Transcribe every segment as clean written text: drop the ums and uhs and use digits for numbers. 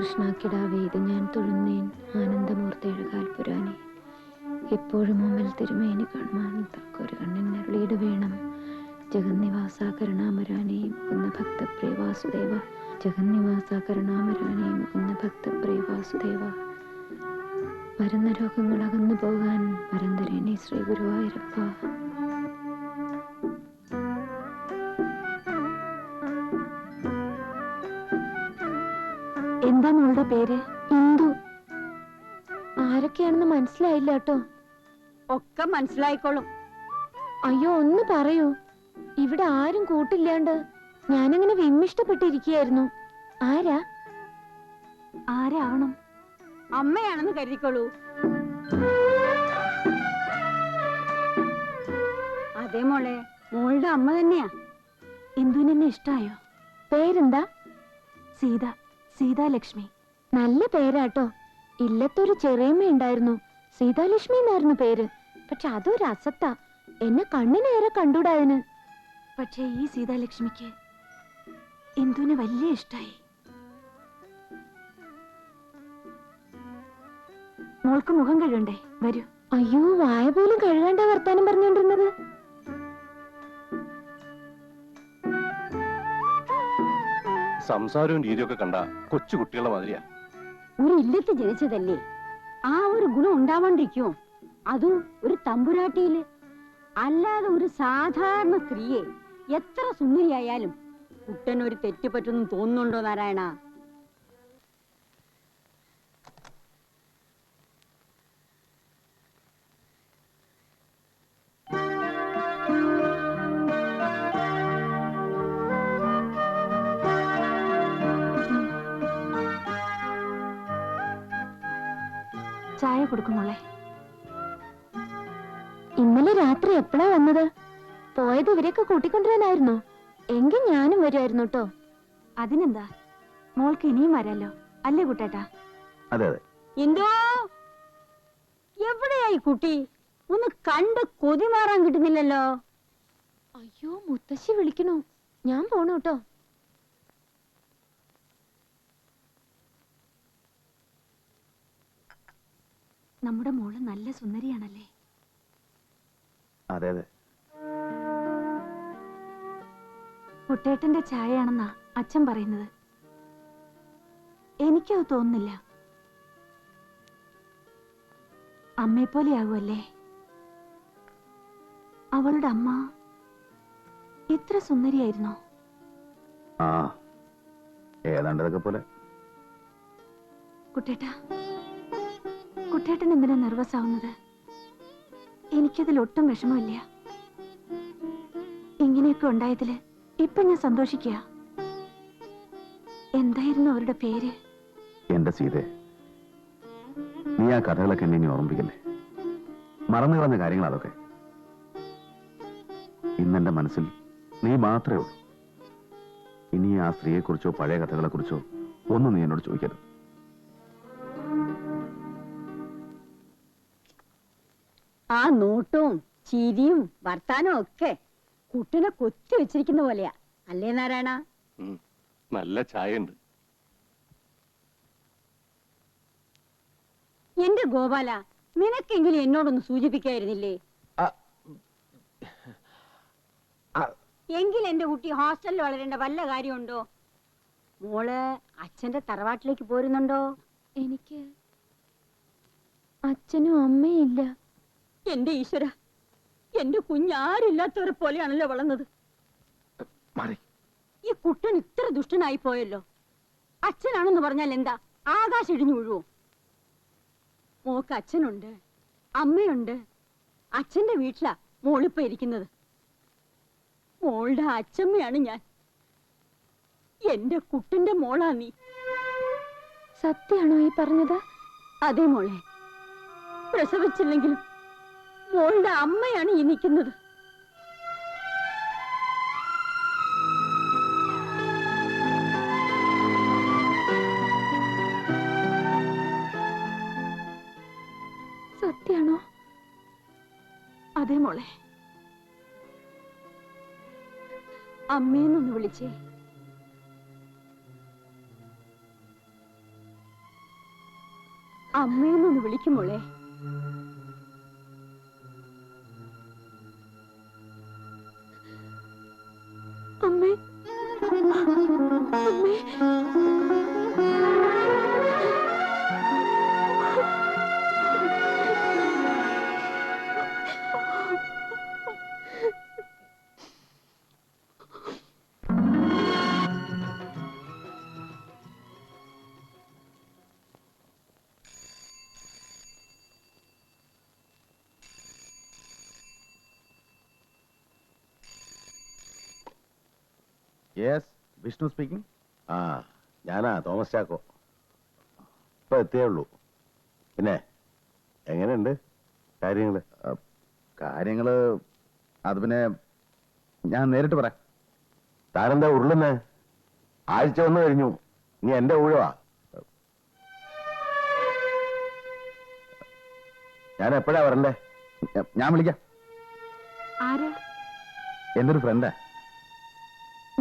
കൃഷ്ണാക്കിടാവേ ഇത് ഞാൻ തൊഴുന്നേൻ ആനന്ദമൂർത്തേഴകാൽ പുരാനെ. എപ്പോഴും മുമ്പിൽ തിരുമേനി കാണുവാൻ തക്കൊരു കണ്ണിനരുളിയിട വേണം. ജഗന്നിവാസ കരുണാമരാനേ മുകുന്ന ഭക്തപ്രിയ വാസുദേവ. ജഗന്നിവാസ കരുണാമരാനേ മുകുന്ന ഭക്തപ്രിയ വാസുദേവ. വരുന്ന രോഗങ്ങൾ അകന്നു പോകാൻ വരം തരണേ ശ്രീ ഗുരുവായൂരപ്പ. എന്താ മോളുടെ പേര്? ഇന്ദു. ആരൊക്കെയാണെന്ന് മനസ്സിലായില്ല കേട്ടോ. ഒക്കെ മനസ്സിലായിക്കോളും. അയ്യോ ഒന്ന് പറയൂ. ഇവിടെ ആരും കൂട്ടില്ലാണ്ട് ഞാനങ്ങനെ വിമ്മിഷ്ടപ്പെട്ടിരിക്കുകയായിരുന്നു. ആരാ? ആരാവണം? അമ്മയാണെന്ന് കരുതിക്കോളൂ. അതെ മോളെ, മോളുടെ അമ്മ തന്നെയാ. ഇന്ദുവിനെന്നെ ഇഷ്ടായോ? പേരെന്താ? സീത. സീതാലക്ഷ്മി. നല്ല പേരാട്ടോ. ഇല്ലത്തൊരു ചെറിയമ്മ ഉണ്ടായിരുന്നു, സീതാലക്ഷ്മി എന്നായിരുന്നു പേര്. പക്ഷെ അതൊരു അസത്താ, എന്നെ കണ്ണിനേറെ കണ്ടൂടാതിന്. പക്ഷെ ഈ സീതാലക്ഷ്മിക്ക് ഇന്ദുവിനെ വലിയ ഇഷ്ടായി. മോൾക്ക് മുഖം കഴുകണ്ടേ? വരൂ. അയ്യോ, വായ പോലും കഴുകാണ്ട വർത്താനം പറഞ്ഞോണ്ടിരുന്നത്. സംസാരവും രീതിയൊക്കെ കണ്ട കൊച്ചു കുട്ടികളുടെ മാതിരിയാ. ഒരു ഇല്ലത്ത് ജനിച്ചതല്ലേ, ആ ഒരു ഗുണം ഉണ്ടാവാണ്ടിരിക്കുമോ? അതും ഒരു തമ്പുരാട്ടിയില്. അല്ലാതെ ഒരു സാധാരണ സ്ത്രീയെ എത്ര സുന്ദരിയായാലും കുട്ടനൊരു തെറ്റ് പറ്റുന്നു തോന്നുന്നുണ്ടോ നാരായണ? ചായ കൊടുക്കുമോളെ. ഇന്നലെ രാത്രി എപ്പോഴാ വന്നത്? പോയത് ഇവരെയൊക്കെ കൂട്ടിക്കൊണ്ടുവരാനായിരുന്നോ? എങ്കിൽ ഞാനും വരുമായിരുന്നു കേട്ടോ. അതിനെന്താ, മോൾക്ക് ഇനിയും വരാലോ അല്ലേ കുട്ടേട്ടാ? അതെ അതെ. എന്തോ എവിടെയായി കുട്ടി? ഒന്ന് കണ്ട് കൊതി മാറാൻ കിട്ടുന്നില്ലല്ലോ. അയ്യോ, മുത്തശ്ശി വിളിക്കണു. ഞാൻ പോണു കേട്ടോ. നമ്മുടെ മോള് നല്ല സുന്ദരിയാണല്ലേ? അതെ അതെ. കുട്ടേട്ടന്റെ ചായയാണെന്നാ അച്ഛൻ പറയുന്നത്. എനിക്കത് തോന്നുന്നില്ല. അമ്മയെപ്പോലെയാകുമല്ലേ? അവളുടെ അമ്മ ഇത്ര സുന്ദരിയായിരുന്നോ? ആ, ഏതാണ്ടതൊക്കെ പോലെ. കുട്ടേട്ടാ, കുട്ടേട്ടൻ എന്തിനാ നെർവസ് ആവുന്നത്? എനിക്കതിൽ ഒട്ടും വിഷമമില്ല. ഇങ്ങനെയൊക്കെ ഉണ്ടായതില് ഇപ്പൊ ഞാൻ സന്തോഷിക്കുക. എന്തായിരുന്നു അവരുടെ പേര്? എന്റെ സീതേ, നീ ആ കഥകളൊക്കെ എന്നെ ഇനി ഓർമ്മിപ്പിക്കല്ലേ. മറന്നു കളഞ്ഞ കാര്യങ്ങൾ അതൊക്കെ. ഇന്നെന്റെ മനസ്സിൽ നീ മാത്രമേ ഉള്ളൂ. ഇനി ആ സ്ത്രീയെക്കുറിച്ചോ പഴയ കഥകളെക്കുറിച്ചോ ഒന്നും നീ എന്നോട് ചോദിക്കരുത്. ആ നോട്ടവും ചിരിയും വർത്താനവും ഒക്കെ കുട്ടനെ കൊത്തി വെച്ചിരിക്കുന്ന പോലെയാ അല്ലേ നാരായണ? നല്ല ചായ ഉണ്ട്. എന്റെ ഗോപാല, നിനക്കെങ്കിലും എന്നോടൊന്ന് സൂചിപ്പിക്കായിരുന്നില്ലേ? എങ്കിൽ എന്റെ കുട്ടി ഹോസ്റ്റലിൽ വളരേണ്ട വല്ല കാര്യമുണ്ടോ? മോള് അച്ഛന്റെ തറവാട്ടിലേക്ക് പോരുന്നുണ്ടോ? എനിക്ക് അച്ഛനും അമ്മയും ഇല്ല. എന്റെ ഈശ്വര, എന്റെ കുഞ്ഞാരില്ലാത്തവരെ പോലെയാണല്ലോ വളർന്നത്. ഈ കുട്ടൻ ഇത്ര ദുഷ്ടനായി പോയല്ലോ. അച്ഛനാണെന്ന് പറഞ്ഞാൽ എന്താ, ആകാശം ഇടിഞ്ഞു വീഴുവോ? മോക്ക് അച്ഛനുണ്ട്, അമ്മയുണ്ട്. അച്ഛന്റെ വീട്ടിലാ മോളിപ്പ ഇരിക്കുന്നത്. മോളുടെ അച്ഛമ്മയാണ് ഞാൻ. എന്റെ കുട്ടന്റെ മോളാ നീ. സത്യാണോ ഈ പറഞ്ഞത്? അതേ മോളെ, പ്രസവിച്ചില്ലെങ്കിലും മോളുടെ അമ്മയാണ് ഈ നിൽക്കുന്നത്. സത്യാണോ? അതെ മോളെ. അമ്മേന്നൊന്ന് വിളിച്ചേ. അമ്മയെന്നൊന്ന് വിളിക്കുമോളെ. അമ്മേ അമ്മേ യെസ്, വിഷ്ണു സ്പീക്കിംഗ്. ആ ഞാനാ തോമസ് ചാക്കോ. ഇപ്പൊ എത്തിയേ ഉള്ളൂ. പിന്നെ എങ്ങനെയുണ്ട് കാര്യങ്ങള്? കാര്യങ്ങള് അത് പിന്നെ ഞാൻ നേരിട്ട് പറയാം. താനെന്താ ഉരുളുന്നേ? ആഴ്ച വന്നു കഴിഞ്ഞു, നീ എന്റെ ഊഴവാ. ഞാൻ എപ്പോഴാ വരണ്ടേ? ഞാൻ വിളിക്കാം. ആരാ? എന്റെ ഒരു ഫ്രണ്ടാ.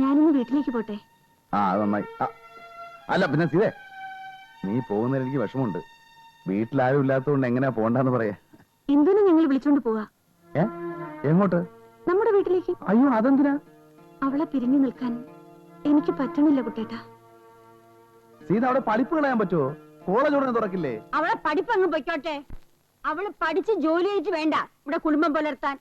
ഞാനിന്ന് വീട്ടിലേക്ക് പോട്ടെ? ആ അത് നന്നായി. അല്ല പിന്നെ സീതേ, നീ പോകുന്നതിൽ എനിക്ക് വിഷമമുണ്ട്. വീട്ടിലാരും ഇല്ലാത്തതുകൊണ്ട് എങ്ങനെയാ പോണ്ടെന്ന് പറയാ. എന്തിനു നിങ്ങൾ വിളിച്ചോണ്ട് പോവാ? എങ്ങോട്ട്? നമ്മുടെ വീട്ടിലേക്ക്. അയ്യോ അതെന്തിനാ? അവളെ പിരിഞ്ഞു നിൽക്കാൻ എനിക്ക് പറ്റണില്ല കുട്ടേട്ടാ. സീത അവിടെ പഠിപ്പ് കളയാൻ പറ്റുമോ? കോളേജ് ഉടനെ തുറക്കില്ലേ? അവളെ പഠിപ്പ് അങ്ങ് പൊയ്ക്കോട്ടെ. അവള് പഠിച്ച് ജോലി ചെയ്തിട്ട് വേണ്ട ഇവിടെ കുടുംബം പുലർത്താൻ.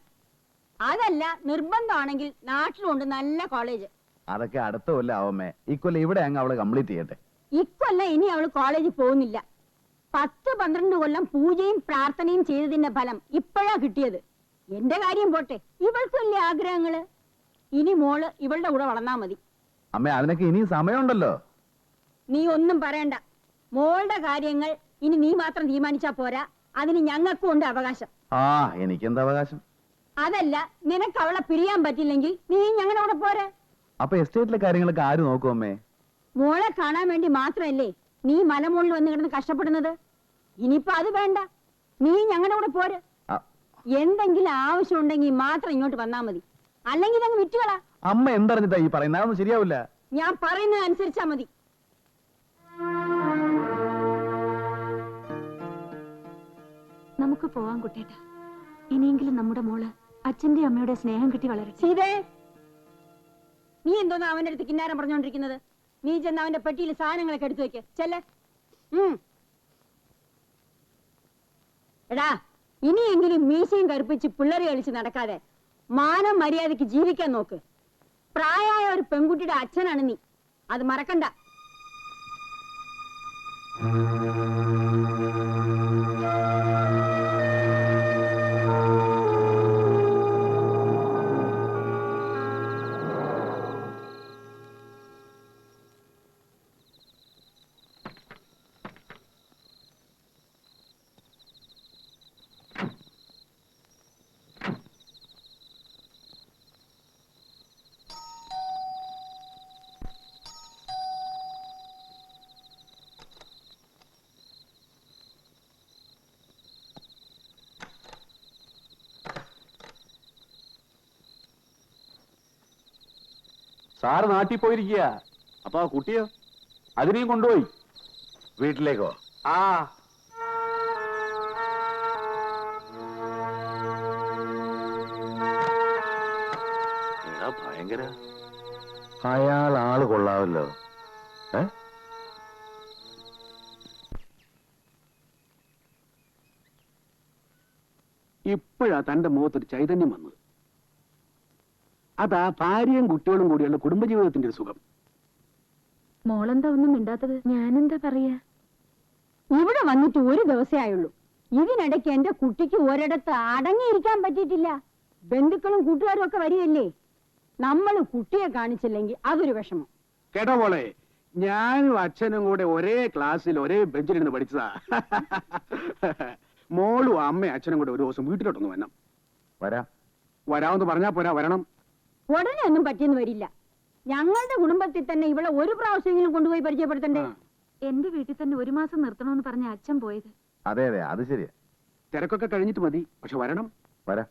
അതല്ല, നിർബന്ധമാണെങ്കിൽ നാട്ടിലുണ്ട് നല്ല കോളേജ്. അതൊക്കെ അടുത്ത കൊല്ലം ആവുമേ. ഇക്കൊല്ലം ഇവിടെ അങ്ങ് അവള് കംപ്ലീറ്റ് ചെയ്യട്ടെ. ഇക്കൊല്ലം ഇനി അവള് കോളേജിൽ പോകുന്നില്ല. 10-12 കൊല്ലം പൂജയും പ്രാർത്ഥനയും ചെയ്തതിന്റെ ഫലം ഇപ്പോഴാ കിട്ടിയത്. എന്റെ കാര്യം പോട്ടെ, ഇവൾക്കല്ലേ ആഗ്രഹങ്ങള്. ഇനി മോള് ഇവളുടെ കൂടെ വളർന്നാ മതി. അമ്മേ, അതിനൊക്കെ ഇനിയും സമയമുണ്ടല്ലോ. നീ ഒന്നും പറയണ്ട. മോളുടെ കാര്യങ്ങൾ ഇനി നീ മാത്രം തീരുമാനിച്ചാ പോരാ, അതിന് ഞങ്ങൾക്കും ഉണ്ട് അവകാശം. ആ എനിക്കെന്താ അവകാശം? അതല്ല, നിനക്ക് അവളെ പിരിയാൻ പറ്റില്ലെങ്കിൽ നീ ഞങ്ങളുടെ കൂടെ പോരെ. അപ്പൊ എസ്റ്റേറ്റിലെ കാര്യങ്ങളൊക്കെ ആര് നോക്കും അമ്മേ? മോളെ കാണാൻ വേണ്ടി മാത്രമല്ലേ നീ മലമുകളിൽ വന്ന് കിടന്ന് കഷ്ടപ്പെടുന്നത്. ഇനിയിപ്പോ അത് വേണ്ട, നീ ഞങ്ങളുടെ കൂടെ പോര്. എന്തെങ്കിലും ആവശ്യം ഉണ്ടെങ്കിൽ മാത്രം ഇങ്ങോട്ട് വന്നാ മതി, അല്ലെങ്കിൽ അങ്ങ് വിറ്റുകളാ. അമ്മ എന്തറിഞ്ഞിട്ടാ ഈ പറയുന്നത്? അതൊന്നും ശരിയാവില്ല. ഞാൻ പറയുന്നത് അനുസരിച്ചാ മതി. നമുക്ക് പോവാൻ കുട്ടേട്ടാ. ഇനിയെങ്കിലും നമ്മുടെ മോള് അച്ഛന്റെ അമ്മയുടെ സ്നേഹം കിട്ടി വളരട്ടെ. സീതേ, നീ എന്തോന്ന് അവന്റെ അടുത്ത് കിന്നാരം പറഞ്ഞോണ്ടിരിക്കുന്നത്? നീ ചെന്ന് അവന്റെ പെട്ടിയിൽ സാധനങ്ങളൊക്കെ എടുത്തു വെക്ക്. ചെല്ലേ. എടാ, ഇനിയെങ്കിലും മീശയും കറുപ്പിച്ച് പിള്ളേരെ കളിച്ച് നടക്കാതെ മാനം മര്യാദയ്ക്ക് ജീവിക്കാൻ നോക്ക്. പ്രായമായ ഒരു പെൺകുട്ടിയുടെ അച്ഛനാണ് നീ, അത് മറക്കണ്ട. സാറ് നാട്ടിൽ പോയിരിക്കുക. അപ്പൊ ആ കുട്ടിയോ? അതിനെയും കൊണ്ടുപോയി വീട്ടിലേക്കോ? ആ ഭയങ്കര. അയാൾ ആള് കൊള്ളാവല്ലോ. ഇപ്പോഴാ തന്റെ മുഖത്തൊരു ചൈതന്യം വന്നത്. അതാ ഭാര്യയും കുട്ടികളും കൂടിയുള്ള കുടുംബജീവിതത്തിന്റെ ഒരു സുഖം. മോളെന്താ ഒന്നും മിണ്ടാത്തത്? ഞാനെന്താ പറയാ? ഇവിടെ വന്നിട്ട് ഒരു ദിവസമേ ആയുള്ളൂ. ഇതിനിടയ്ക്ക് എന്റെ കുട്ടിക്ക് ഒരിടത്ത് അടങ്ങിയിരിക്കാൻ പറ്റിയിട്ടില്ല. ബന്ധുക്കളും കൂട്ടുകാരും ഒക്കെ വരികയല്ലേ. നമ്മൾ കുട്ടിയെ കാണിച്ചില്ലെങ്കിൽ അതൊരു വിഷമം. കേട്ടോ മോളെ, ഞാനും അച്ഛനും കൂടെ ഒരേ ക്ലാസ്സിൽ ഒരേ ബെഞ്ചിലിരുന്ന് പഠിച്ചതാ. മോളും അമ്മയും അച്ഛനും കൂടെ ഒരു ദിവസം വീട്ടിലോട്ടൊന്ന് വരണം. വരാമെന്ന് പറഞ്ഞാ പോരാ, വരണം. ഉടനെ ഒന്നും പറ്റിയെന്ന് വരില്ല. ഞങ്ങളുടെ കുടുംബത്തിൽ തന്നെ ഇവളെ ഒരു പ്രാവശ്യമെങ്കിലും കൊണ്ടുപോയി പരിചയപ്പെടുത്തണ്ടേ? എന്റെ വീട്ടിൽ തന്നെ 1 മാസം നിർത്തണമെന്ന് പറഞ്ഞ അച്ഛൻ പോയത്. അതെ അതെ, അത് ശരിയാ. തിരക്കൊക്കെ കഴിഞ്ഞിട്ട് മതി, പക്ഷെ വരണം. വരാം.